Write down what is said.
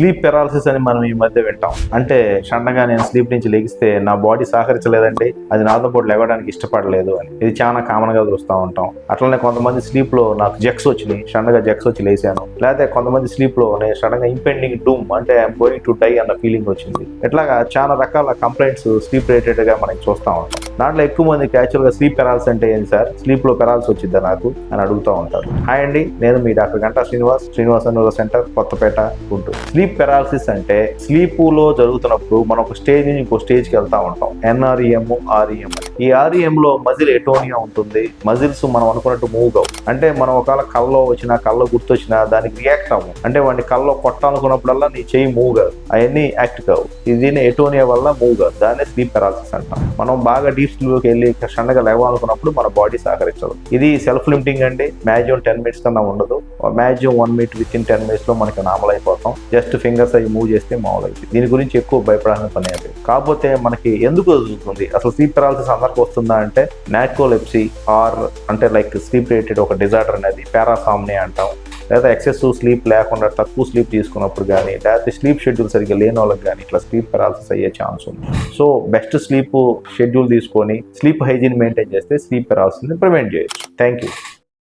Sleep paralysis అని మనం ఈ మధ్య వింటాం. అంటే షండగా నేను స్లీప్ నుంచి లెగిస్తే నా బాడీ సహకరించలేదండి, అది నాతో పాటు లేవడానికి ఇష్టపడలేదు అని. ఇది చాలా కామన్ గా చూస్తూ ఉంటాం. అట్లనే కొంతమంది స్లీప్ లో నాకు జెక్స్ వచ్చినాయి, షండగా జెక్స్ వచ్చి లేసాను. లేకపోతే కొంతమంది స్లీప్ లో నేను షండగా ఇంపెండింగ్ డూమ్ అంటే ఐఎమ్ గోయింగ్ టు డై అన్న ఫీలింగ్ వచ్చింది. ఇట్లాగా చాలా రకాల కంప్లైంట్స్ స్లీప్ రిలేటెడ్ గా మనం చూస్తూ ఉంటాం. దాంట్లో ఎక్కువ మందికి యాక్చువల్ గా స్లీప్ పెరాలసిస్ అంటే ఏంటి సార్, స్లీప్ లో పెరాలసిస్ వచ్చిద్దా నాకు అని అడుగుతూ ఉంటారు. హాయ్ అండి, నేను మీ doctor Ganta Srinivas neuro centre, Kothapeta, Guntur. Sleep paralysis అంటే స్లీప్ లో జరుగుతున్నప్పుడు మనం ఒక స్టేజ్ నుంచి ఇంకో స్టేజ్ కి వెళ్తా ఉంటాం. NREM, REM. ఈ REM లో మజిల్ ఎటోనియా ఉంటుంది. మజిల్స్ మనం అనుకున్నట్టు మూవ్ కావు. అంటే మనం ఒకవేళ కల్లో వచ్చినా, కల్లో గుర్తొచ్చినా దానికి రియాక్ట్ అవ్వం. అంటే వాడిని కల్లో కొట్టాలనుకున్నప్పుడల్లా నీ చెయ్యి మూవ్ కాదు, అవన్నీ యాక్ట్ కావు. ఇది ఎటోనియా వల్ల మూవ్ కాదు. దాన్నే స్లీప్ పెరాలసిస్ అంటాం. మనం బాగా డీప్ స్లీప్ లోకి వెళ్ళి షండగా లేవాలనుకున్నప్పుడు మన బాడీ సహకరించదు. ఇది సెల్ఫ్ లిమిటింగ్ అండి. మ్యాక్సిమం 10 minutes కన్నా ఉండదు. Maximum 1 minute with in 10 minutes లో మనకి నార్మల్ అయిపోతాం. జస్ట్ ఫింగర్స్ అవి మూవ్ చేస్తే మామూలు అవుతుంది. దీని గురించి ఎక్కువ భయపడాల్సిన పని లేదు. కాకపోతే మనకి ఎందుకు జరుగుతుంది అసలు స్లీప్ పెరాలసిస్ అందరికి వస్తుందా అంటే, నార్కోలెప్సీ ఆర్ అంటే లైక్ స్లీప్ రిలేటెడ్ ఒక డిజార్డర్ అనేది పారాసామ్నియా అంటాం. లేదా ఎక్సెసివ్ స్లీప్ లేకుండా తక్కువ స్లీప్ తీసుకున్నప్పుడు కానీ, లేకపోతే స్లీప్ షెడ్యూల్ సరిగ్గా లేని వాళ్ళకి కానీ ఇట్లా స్లీప్ పెరాలసిస్ అయ్యే ఛాన్స్ ఉంది. సో బెస్ట్ స్లీప్ షెడ్యూల్ తీసుకొని స్లీప్ హైజీన్ మెయింటైన్ చేస్తే స్లీప్ పెరాలసిస్ని ప్రివెంట్ చేయొచ్చు. Thank you.